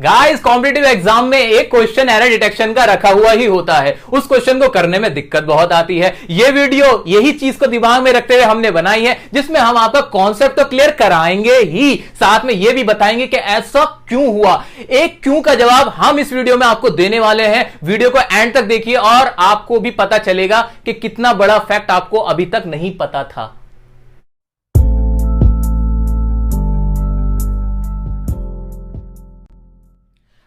Guys competitive exam में एक question error detection का रखा हुआ ही होता है, उस क्वेश्चन को करने में दिक्कत बहुत आती है। ये वीडियो यही चीज को दिमाग में रखते हुए हमने बनाई है, जिसमें हम आपका कॉन्सेप्ट तो क्लियर कराएंगे ही, साथ में ये भी बताएंगे कि ऐसा क्यों हुआ। एक क्यों का जवाब हम इस वीडियो में आपको देने वाले हैं। वीडियो को एंड तक देखिए और आपको भी पता चलेगा कि कितना बड़ा फैक्ट आपको अभी तक नहीं पता था।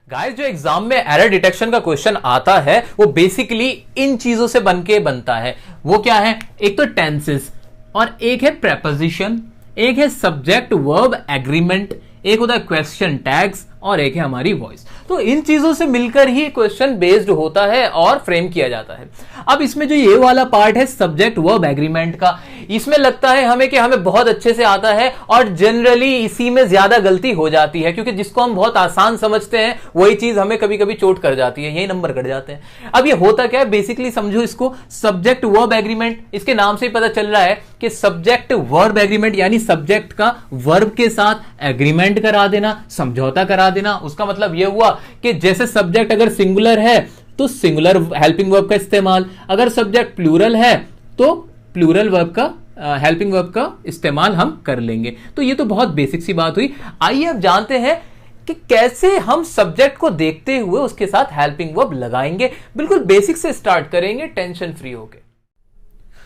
गाइस जो एग्जाम में एरर डिटेक्शन का क्वेश्चन आता है वो बेसिकली इन चीजों से बनता है। वो क्या है? एक तो टेंसेस और एक है प्रेपोजिशन, एक है सब्जेक्ट वर्ब एग्रीमेंट, एक होता है क्वेश्चन टैग्स और एक है हमारी वॉइस। तो इन चीजों से मिलकर ही क्वेश्चन बेस्ड होता है और फ्रेम किया जाता है। अब इसमें जो ये वाला पार्ट है सब्जेक्ट वर्ब एग्रीमेंट का, इसमें लगता है हमें कि हमें बहुत अच्छे से आता है और जनरली इसी में ज्यादा गलती हो जाती है, क्योंकि जिसको हम बहुत आसान समझते हैं वही चीज हमें कभी कभी चोट कर जाती है, यही नंबर कट जाते हैं। अब ये होता क्या है? बेसिकली समझो इसको, सब्जेक्ट वर्ब एग्रीमेंट, इसके नाम से ही पता चल रहा है कि सब्जेक्ट वर्ब एग्रीमेंट यानी सब्जेक्ट का वर्ब के साथ एग्रीमेंट करा देना, समझौता करा देना। उसका मतलब यह हुआ कि जैसे सब्जेक्ट अगर सिंगुलर है तो सिंगुलर हेल्पिंग वर्ब का इस्तेमाल, अगर सब्जेक्ट प्लूरल है तो प्लूरल वर्ब का हेल्पिंग वर्ब का इस्तेमाल हम कर लेंगे। तो ये तो बहुत बेसिक सी बात हुई। आइए अब जानते हैं कि कैसे हम सब्जेक्ट को देखते हुए उसके साथ हेल्पिंग वर्ब लगाएंगे। बिल्कुल बेसिक से स्टार्ट करेंगे, टेंशन फ्री होके।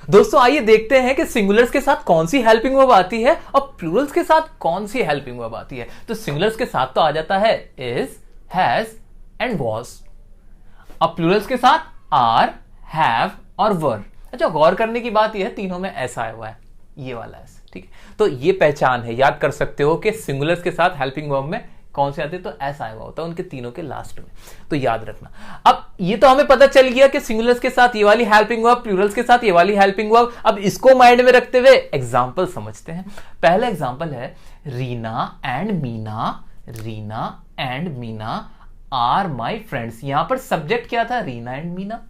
दोस्तों आइए देखते हैं कि सिंगुलर्स के साथ कौन सी हेल्पिंग वर्ब आती है और प्लूरल्स के साथ कौन सी हेल्पिंग वर्ब आती है। तो सिंगुलर्स के साथ तो आ जाता है इज, हैज एंड वॉज, और प्लूरल्स के साथ आर, हैव और वर। अच्छा, गौर करने की बात यह है तीनों में ऐसा आया हुआ है, ये वाला ऐसा, ठीक है। तो ये पहचान है, याद कर सकते हो कि सिंगुलर्स के साथ हेल्पिंग वर्ब में कौन से आते हैं, तो ऐसा आया हुआ होता है उनके तीनों के लास्ट में, तो याद रखना। अब ये तो हमें पता चल गया कि सिंगुलर्स के साथ ये वाली हेल्पिंग वर्ब, प्लूरल्स के साथ ये वाली हेल्पिंग वर्ब। अब इसको माइंड में रखते हुए एग्जांपल समझते हैं। पहला एग्जांपल है Reena and Meena, Reena and Meena are my friends. यहां पर सब्जेक्ट क्या था? रीना एंड मीना।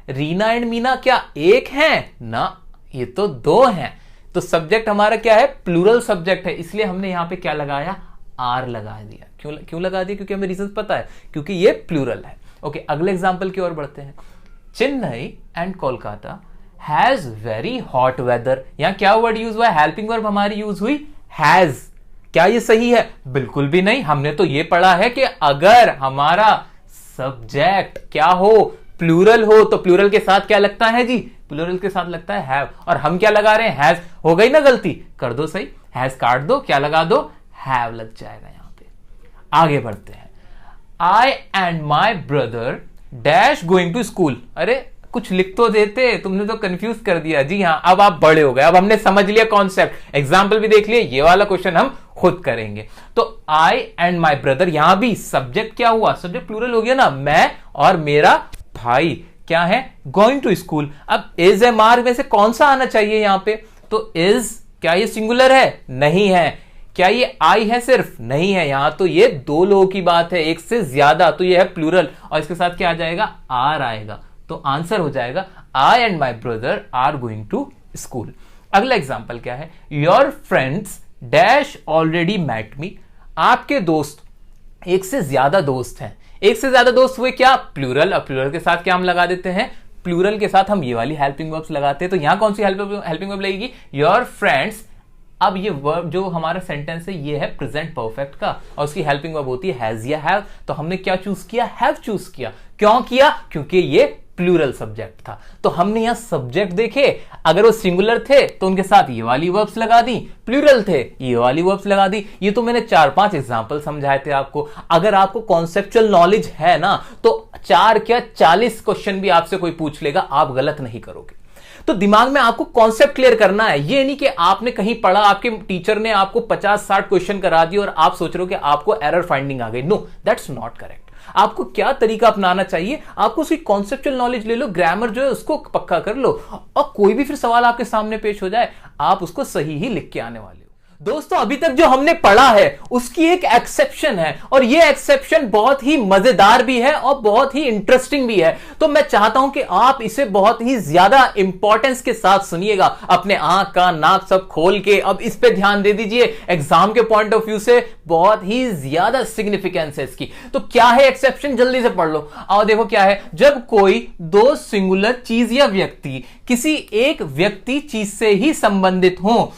रीना एंड मीना क्या एक हैं? ना, ये तो दो हैं। तो सब्जेक्ट हमारा क्या है? प्लूरल सब्जेक्ट है, इसलिए हमने यहां पे क्या लगाया? आर लगा दिया। क्यों लगा दिया? क्योंकि हमें रीजन पता है, क्योंकि ये प्लूरल है। ओके, अगले एग्जांपल की ओर बढ़ते हैं। Chennai and Kolkata has very hot weather. यहां क्या वर्ड यूज हुआ है? हेल्पिंग वर्ब हमारी यूज हुई हैज। क्या ये सही है? बिल्कुल भी नहीं। हमने तो ये पढ़ा है कि अगर हमारा सब्जेक्ट क्या हो? प्लूरल हो, तो प्लूरल के साथ क्या लगता है जी? प्लूरल के साथ लगता है हैव, और हम क्या लगा रहे हैं? हैज। हो गई ना गलती? कर दो सही, हैज काट दो, क्या लगा दो? हैव लग जाएगा यहां पे। आगे बढ़ते हैं। I and my brother dash going to school. अरे कुछ लिख तो देते, तुमने तो कंफ्यूज कर दिया। जी हाँ, अब आप बड़े हो गए, अब हमने समझ लिया कॉन्सेप्ट, एग्जाम्पल भी देख लिए। ये वाला क्वेश्चन हम खुद करेंगे। तो आई एंड माई ब्रदर, यहां भी सब्जेक्ट क्या हुआ? सब्जेक्ट प्लूरल हो गया ना, मैं और मेरा भाई क्या है? Going to school. अब इज एम आर में से कौन सा आना चाहिए यहां पे? तो इज, क्या ये सिंगुलर है? नहीं है। क्या ये आई है सिर्फ? नहीं है। यहां तो ये दो लोगों की बात है, एक से ज्यादा, तो ये है प्लूरल, और इसके साथ क्या आ जाएगा? आर आएगा। तो आंसर हो जाएगा I and my brother are going to school. अगला एग्जाम्पल क्या है? Your friends dash already met me. आपके दोस्त, एक से ज्यादा दोस्त हैं। एक से ज्यादा दोस्त हुए क्या? प्लूरल। और प्लूरल के साथ क्या हम लगा देते हैं? प्लूरल के साथ हम ये वाली हेल्पिंग वर्ब्स लगाते हैं। तो यहां कौन सी हेल्पिंग वर्ब लगेगी? Your friends. अब ये वर्ब जो हमारा सेंटेंस है ये है प्रेजेंट परफेक्ट का, और उसकी हेल्पिंग वर्ब होती है हैज या हैव। तो हमने क्या चूज किया? हैव चूज किया। क्यों किया? क्योंकि ये प्लूरल सब्जेक्ट था। तो हमने यहां सब्जेक्ट देखे, अगर वो सिंगुलर थे तो उनके साथ ये वाली वर्ब्स लगा दी, प्लूरल थे ये वाली वर्ब्स लगा दी। ये तो मैंने 4-5 एग्जांपल समझाए थे आपको। अगर आपको कॉन्सेप्चुअल नॉलेज है ना, तो 4 क्या 40 क्वेश्चन भी आपसे कोई पूछ लेगा, आप गलत नहीं करोगे। तो दिमाग में आपको कॉन्सेप्ट क्लियर करना है। ये नहीं कि आपने कहीं पढ़ा, आपके टीचर ने आपको 50-60 क्वेश्चन करा दिए और आप सोच रहे हो कि आपको एरर फाइंडिंग आ गई। No, that's not correct. आपको क्या तरीका अपनाना चाहिए? आपको उसकी कॉन्सेप्चुअल नॉलेज ले लो, ग्रामर जो है उसको पक्का कर लो, और कोई भी फिर सवाल आपके सामने पेश हो जाए आप उसको सही ही लिख के आने वाले हो। दोस्तों अभी तक जो हमने पढ़ा है उसकी एक एक्सेप्शन है, और ये एक्सेप्शन बहुत ही मजेदार भी है और बहुत ही इंटरेस्टिंग भी है। तो मैं चाहता हूं कि आप इसे बहुत ही ज्यादा इंपॉर्टेंस के साथ सुनिएगा, अपने आंख कान नाक सब खोल के अब इस पे ध्यान दे दीजिए। एग्जाम के पॉइंट ऑफ व्यू से बहुत ही ज्यादा सिग्निफिकेंस है इसकी। तो क्या है एक्सेप्शन, जल्दी से पढ़ लो। आओ देखो क्या है। जब कोई दो सिंगुलर चीज या व्यक्ति किसी एक व्यक्ति चीज से ही संबंधित हो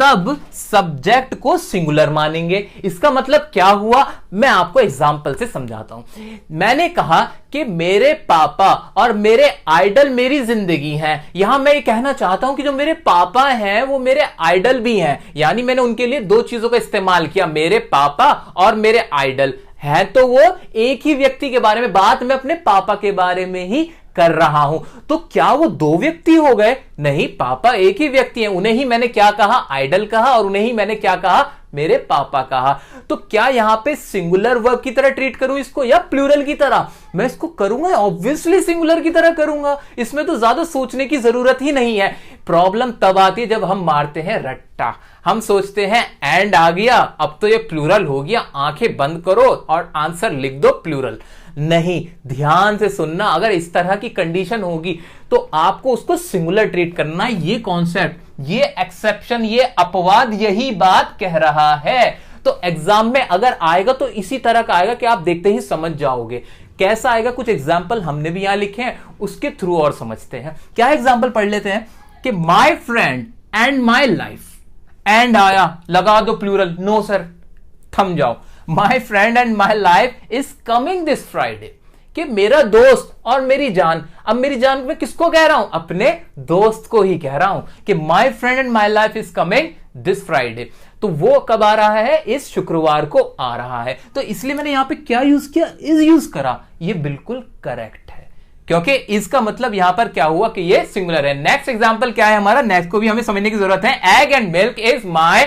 तब सब्जेक्ट को सिंगुलर मानेंगे। इसका मतलब क्या हुआ, मैं आपको एग्जाम्पल से समझाता हूं। मैंने कहा कि मेरे पापा और मेरे आइडल मेरी जिंदगी हैं। यहां मैं ये कहना चाहता हूं कि जो मेरे पापा हैं वो मेरे आइडल भी हैं, यानी मैंने उनके लिए दो चीजों का इस्तेमाल किया, मेरे पापा और मेरे आइडल है। तो वो एक ही व्यक्ति के बारे में बात, मैं अपने पापा के बारे में ही कर रहा हूं। तो क्या वो दो व्यक्ति हो गए? नहीं, पापा एक ही व्यक्ति हैं। उन्हें ही मैंने क्या कहा, आइडल कहा, और उन्हें ही मैंने क्या कहा, मेरे पापा कहा। तो क्या यहां पे सिंगुलर वर्ब की तरह ट्रीट करूं इसको या प्लूरल की तरह? मैं इसको करूंगा ऑब्वियसली सिंगुलर की तरह करूंगा, इसमें तो ज्यादा सोचने की जरूरत ही नहीं है। प्रॉब्लम तब आती है जब हम मारते हैं रट्टा। हम सोचते हैं एंड आ गया, अब तो ये प्लूरल हो गया, आंखें बंद करो और आंसर लिख दो प्लूरल। नहीं, ध्यान से सुनना। अगर इस तरह की कंडीशन होगी तो आपको उसको सिंगुलर ट्रीट करना है। ये कॉन्सेप्ट, ये एक्सेप्शन, ये अपवाद यही बात कह रहा है। तो एग्जाम में अगर आएगा तो इसी तरह का आएगा कि आप देखते ही समझ जाओगे। कैसा आएगा, कुछ एग्जाम्पल हमने भी यहां लिखे हैं, उसके थ्रू और समझते हैं। क्या एग्जाम्पल पढ़ लेते हैं कि my friend and my life. And आया, लगा दो प्लूरल। नो सर, थम जाओ। My friend and my life is coming this Friday, कि मेरा दोस्त और मेरी जान। अब मेरी जान में किसको कह रहा हूं, अपने दोस्त को ही कह रहा हूं कि my friend and my life is coming this Friday. तो वो कब आ रहा है, इस शुक्रवार को आ रहा है। तो इसलिए मैंने यहां पे क्या यूज किया, इज यूज करा। ये बिल्कुल करेक्ट है, क्योंकि इसका मतलब यहां पर क्या हुआ कि ये सिंगुलर है। नेक्स्ट एग्जांपल क्या है हमारा, नेक्स्ट को भी हमें समझने की जरूरत है। Egg and milk is my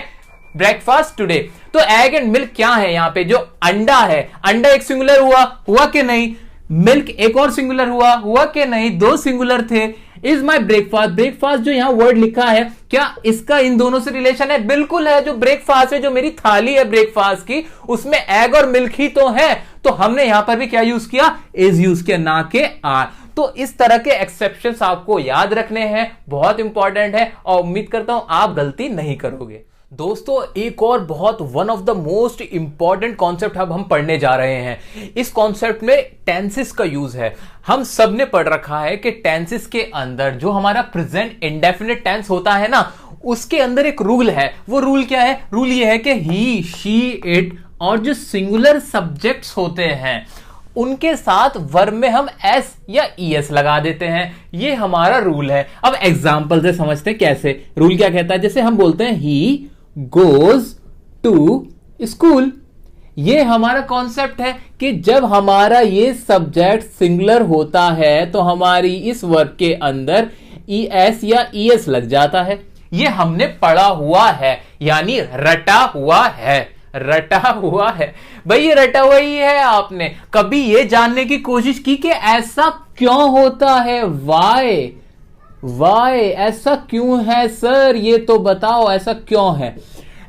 breakfast today. तो एग एंड मिल्क क्या है, यहां पे जो अंडा है, अंडा एक सिंगुलर हुआ कि नहीं? मिल्क एक और सिंगुलर हुआ कि नहीं? दो सिंगुलर थे। इज माई ब्रेकफास्ट, ब्रेकफास्ट जो यहां वर्ड लिखा है, क्या इसका इन दोनों से रिलेशन है? बिल्कुल है। जो ब्रेकफास्ट है, जो मेरी थाली है ब्रेकफास्ट की, उसमें एग और मिल्क ही तो है। तो हमने यहां पर भी क्या यूज किया, इज यूज किया, ना के आर। तो इस तरह के एक्सेप्शंस आपको याद रखने हैं, बहुत इंपॉर्टेंट है, और उम्मीद करता हूं आप गलती नहीं करोगे। दोस्तों एक और बहुत one of the most important concept अब हम पढ़ने जा रहे हैं। इस कॉन्सेप्ट में टेंसेस का यूज है। हम सब ने पढ़ रखा है कि टेंसेस के अंदर जो हमारा प्रेजेंट इंडेफिनिट टेंस होता है ना, उसके अंदर एक रूल है। वो रूल क्या है? रूल ये है कि ही, शी, इट और जो सिंगुलर सब्जेक्ट्स होते हैं उनके साथ वर्ब में हम एस या ईएस लगा देते हैं। ये हमारा रूल है। अब एग्जांपल से समझते हैं कैसे। रूल क्या कहता है, जैसे हम बोलते हैं ही गोज टू स्कूल। ये हमारा कॉन्सेप्ट है कि जब हमारा ये सब्जेक्ट सिंगुलर होता है तो हमारी इस वर्ब के अंदर ईएस या ईएस लग जाता है। ये हमने पढ़ा हुआ है, यानी रटा हुआ है। रटा हुआ है भाई, ये रटा हुआ ही है। आपने कभी ये जानने की कोशिश की कि ऐसा क्यों होता है? वाई ऐसा क्यों है सर, ये तो बताओ ऐसा क्यों है?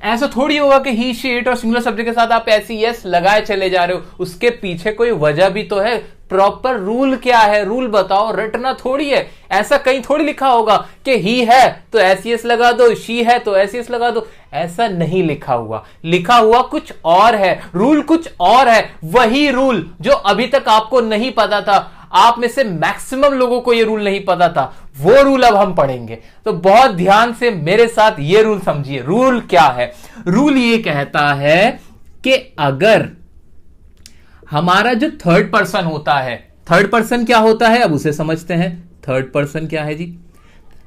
ऐसा थोड़ी होगा कि ही, शी, इट और सिंगुलर सब्जेक्ट के साथ आप ऐसी यस लगाए चले जा रहे हो। उसके पीछे कोई वजह भी तो है। प्रॉपर रूल क्या है, रूल बताओ। रटना थोड़ी है। ऐसा कहीं थोड़ी लिखा होगा कि ही है तो ऐसी यस लगा दो, शी है तो ऐसी यस लगा दो। ऐसा नहीं लिखा हुआ। लिखा हुआ कुछ और है, रूल कुछ और है। वही रूल जो अभी तक आपको नहीं पता था, आप में से मैक्सिमम लोगों को यह रूल नहीं पता था, वो रूल अब हम पढ़ेंगे। तो बहुत ध्यान से मेरे साथ ये रूल समझिए। रूल क्या है? रूल ये कहता है कि अगर हमारा जो थर्ड पर्सन होता है, थर्ड पर्सन क्या होता है अब उसे समझते हैं। थर्ड पर्सन क्या है जी?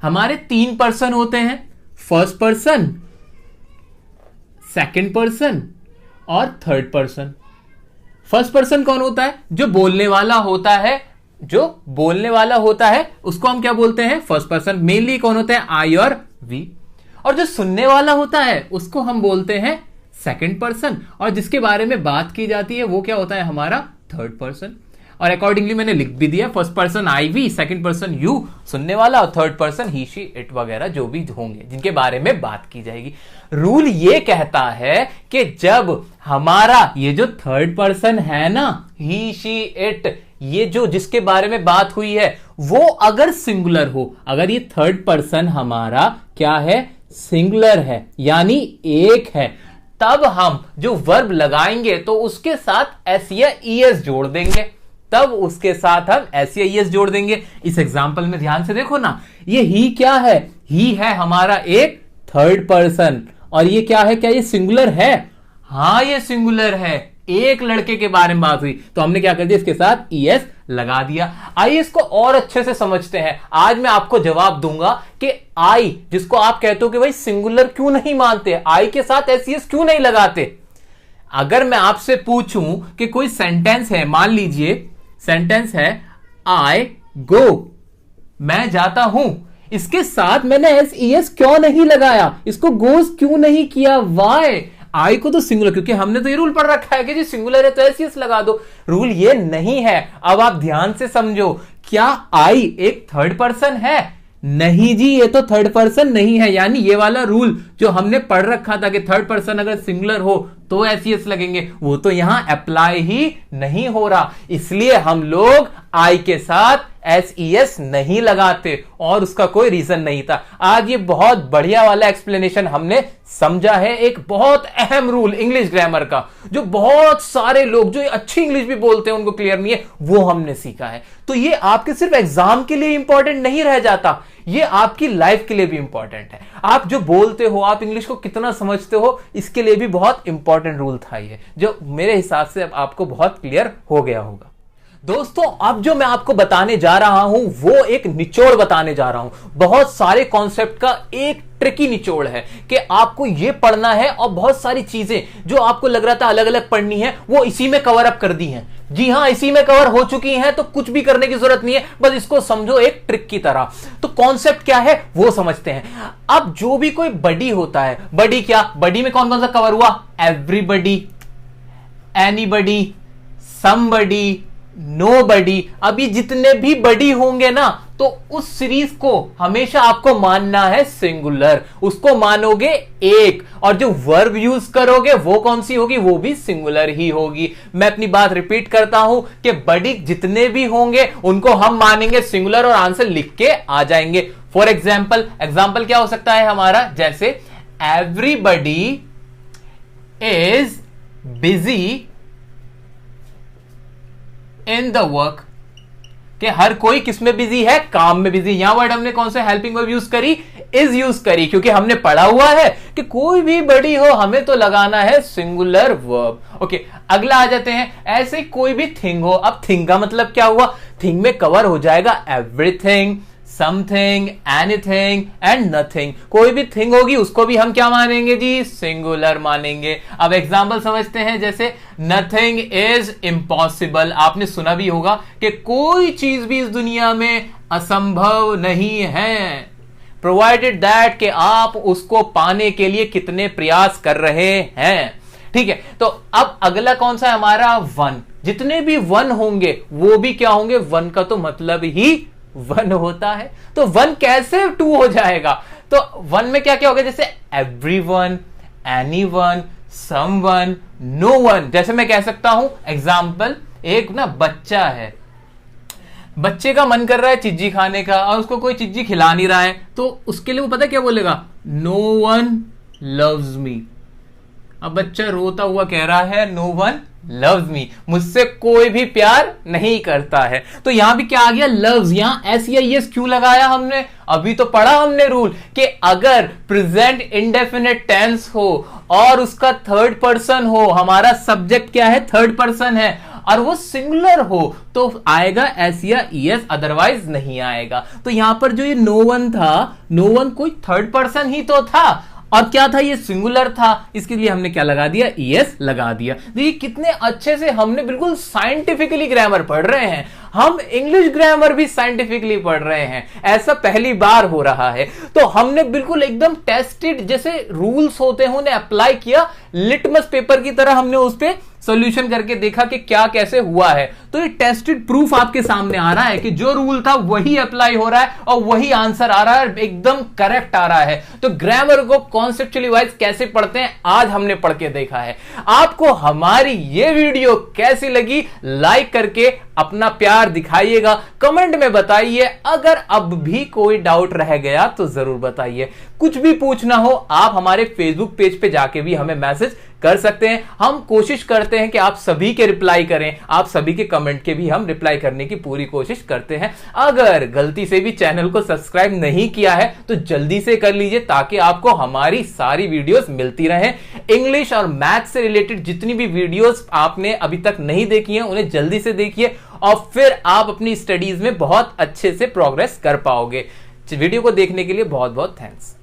हमारे तीन पर्सन होते हैं, फर्स्ट पर्सन, सेकंड पर्सन और थर्ड पर्सन। फर्स्ट पर्सन कौन होता है? जो बोलने वाला होता है। जो बोलने वाला होता है उसको हम क्या बोलते हैं? First person. मेनली कौन होता है? आई और वी। और जो सुनने वाला होता है उसको हम बोलते हैं सेकंड पर्सन। और जिसके बारे में बात की जाती है वो क्या होता है? हमारा थर्ड पर्सन। और अकॉर्डिंगली मैंने लिख भी दिया, first person I we, second person you सुनने वाला, और third person he she it वगैरह जो भी होंगे जिनके बारे में बात की जाएगी। रूल ये कहता है कि जब हमारा ये जो थर्ड पर्सन है ना, ही शी इट, ये जो जिसके बारे में बात हुई है वो अगर सिंगुलर हो, अगर ये थर्ड पर्सन हमारा क्या है, सिंगुलर है यानी एक है, तब हम जो वर्ब लगाएंगे तो उसके साथ एस या ईएस जोड़ देंगे, तब उसके साथ हम एस या ईएस जोड़ देंगे। इस एग्जांपल में ध्यान से देखो ना, ये ही क्या है, ही है हमारा एक थर्ड पर्सन, और ये क्या है, क्या ये सिंगुलर है, हाँ ये सिंगुलर है, एक लड़के के बारे में बात हुई तो हमने क्या कर दिया, इसके साथ ईएस लगा दिया। आइए इसको और अच्छे से समझते हैं। आज मैं आपको जवाब दूंगा कि आई, जिसको आप कहते हो कि भाई सिंगुलर क्यों नहीं मानते, आई के साथ एसईएस क्यों नहीं लगाते। अगर मैं आपसे पूछूं कि कोई सेंटेंस है, मान लीजिए सेंटेंस है आई गो, मैं जाता हूं, इसके साथ मैंने एसईएस क्यों नहीं लगाया, इसको गोस क्यों नहीं किया, वाई, आई को तो सिंगुलर, क्योंकि हमने तो ये रूल पढ़ रखा है कि जी सिंगुलर है तो एसईएस लगा दो। रूल ये नहीं है। अब आप ध्यान से समझो, क्या आई एक थर्ड पर्सन है, नहीं जी ये तो थर्ड पर्सन नहीं है, यानी ये वाला रूल जो हमने पढ़ रखा था कि थर्ड पर्सन अगर सिंगुलर हो तो एसईएस लगेंगे, वो तो यहां अप्लाई ही नहीं हो रहा, इसलिए हम लोग आई के साथ एसईएस नहीं लगाते, और उसका कोई रीजन नहीं था। आज ये बहुत बढ़िया वाला एक्सप्लेनेशन हमने समझा है, एक बहुत अहम रूल इंग्लिश ग्रामर का, जो बहुत सारे लोग जो अच्छी इंग्लिश भी बोलते हैं उनको क्लियर नहीं है, वो हमने सीखा है। तो ये आपके सिर्फ एग्जाम के लिए इंपॉर्टेंट नहीं रह जाता, ये आपकी लाइफ के लिए भी इंपॉर्टेंट है। आप जो बोलते हो, आप इंग्लिश को कितना समझते हो, इसके लिए भी बहुत इंपॉर्टेंट रूल था ये, जो मेरे हिसाब से अब आपको बहुत क्लियर हो गया होगा। दोस्तों अब जो मैं आपको बताने जा रहा हूं वो एक निचोड़ बताने जा रहा हूं, बहुत सारे कॉन्सेप्ट का एक ट्रिकी निचोड़ है कि आपको ये पढ़ना है, और बहुत सारी चीजें जो आपको लग रहा था अलग अलग पढ़नी है वो इसी में कवर अप कर दी हैं। जी हां, इसी में कवर हो चुकी हैं, तो कुछ भी करने की जरूरत नहीं है, बस इसको समझो एक ट्रिक की तरह। तो कॉन्सेप्ट क्या है वो समझते हैं। अब जो भी कोई बडी होता है, बडी क्या, बडी में कौन कौन सा कवर हुआ, एवरीबडी, एनीबडी, समबडी, नोबडी। अभी जितने भी बडी होंगे ना, तो उस सीरीज को हमेशा आपको मानना है सिंगुलर, उसको मानोगे एक, और जो वर्ब यूज करोगे वो कौन सी होगी, वो भी सिंगुलर ही होगी। मैं अपनी बात रिपीट करता हूं कि बडी जितने भी होंगे उनको हम मानेंगे सिंगुलर और आंसर लिख के आ जाएंगे। फॉर एग्जाम्पल क्या हो सकता है हमारा, जैसे everybody is busy in the work, कि हर कोई किसमें बिजी है, काम में बिजी। यहां वर्ड हमने कौन सा हेल्पिंग वर्ब यूज करी, इज यूज करी, क्योंकि हमने पढ़ा हुआ है कि कोई भी बड़ी हो हमें तो लगाना है सिंगुलर वर्ब। ओके, अगला आ जाते हैं, ऐसे कोई भी थिंग हो। अब थिंग का मतलब क्या हुआ, थिंग में कवर हो जाएगा everything, something, anything and nothing. कोई भी थिंग होगी उसको भी हम क्या मानेंगे जी, सिंगुलर मानेंगे। अब एग्जांपल समझते हैं, जैसे नथिंग इज इम्पॉसिबल। आपने सुना भी होगा कि कोई चीज भी इस दुनिया में असंभव नहीं है, प्रोवाइडेड दैट कि आप उसको पाने के लिए कितने प्रयास कर रहे हैं। ठीक है, तो अब अगला कौन सा है हमारा, वन। जितने भी वन होंगे वो भी क्या होंगे, वन का तो मतलब ही वन होता है, तो वन कैसे टू हो जाएगा। तो वन में क्या क्या होगा, जैसे everyone, anyone, someone, no one. जैसे मैं कह सकता हूं एग्जाम्पल, एक ना बच्चा है, बच्चे का मन कर रहा है चिज्जी खाने का और उसको कोई चिज्जी खिला नहीं रहा है, तो उसके लिए वो पता क्या बोलेगा, नो वन लव्स मी। अब बच्चा रोता हुआ कह रहा है नो वन लव्स मी, मुझसे कोई भी प्यार नहीं करता है। तो यहां भी क्या आ गया, लव्स। यहां एस या एस क्यों लगाया हमने, अभी तो पढ़ा हमने रूल कि अगर प्रेजेंट इंडेफिनिट टेंस हो और उसका थर्ड पर्सन हो, हमारा सब्जेक्ट क्या है, थर्ड पर्सन है, और वो सिंगुलर हो तो आएगा एस या ईएस, अदरवाइज नहीं आएगा। तो यहां पर जो ये नो वन था, नो वन कोई थर्ड पर्सन ही तो था, और क्या था, ये सिंगुलर था, इसके लिए हमने क्या लगा दिया, ईएस लगा दिया। देखिए कितने अच्छे से हमने बिल्कुल साइंटिफिकली ग्रामर पढ़ रहे हैं, हम इंग्लिश ग्रामर भी साइंटिफिकली पढ़ रहे हैं, ऐसा पहली बार हो रहा है। तो हमने बिल्कुल एकदम टेस्टेड, जैसे रूल्स होते हैं उन्हें अप्लाई किया, लिटमस पेपर की तरह हमने उस पर सॉल्यूशन करके देखा कि क्या कैसे हुआ है, तो ये टेस्टेड प्रूफ आपके सामने आ रहा है कि जो रूल था वही अप्लाई हो रहा है और वही आंसर आ रहा है, एकदम करेक्ट आ रहा है। तो ग्रामर को कॉन्सेप्चुअली वाइज कैसे पढ़ते हैं आज हमने पढ़ के देखा है। आपको हमारी ये वीडियो कैसी लगी लाइक करके अपना प्यार दिखाइएगा, कमेंट में बताइए। अगर अब भी कोई डाउट रह गया तो जरूर बताइए। कुछ भी पूछना हो आप हमारे फेसबुक पेज पे जाके भी हमें मैसेज कर सकते हैं। हम कोशिश करते हैं कि आप सभी के रिप्लाई करें, आप सभी के कमेंट के भी हम रिप्लाई करने की पूरी कोशिश करते हैं। अगर गलती से भी चैनल को सब्सक्राइब नहीं किया है तो जल्दी से कर लीजिए ताकि आपको हमारी सारी वीडियोस मिलती रहें। इंग्लिश और मैथ से रिलेटेड जितनी भी वीडियोस आपने अभी तक नहीं देखी हैं उन्हें जल्दी से देखिए और फिर आप अपनी स्टडीज में बहुत अच्छे से प्रोग्रेस कर पाओगे। वीडियो को देखने के लिए बहुत बहुत थैंक्स।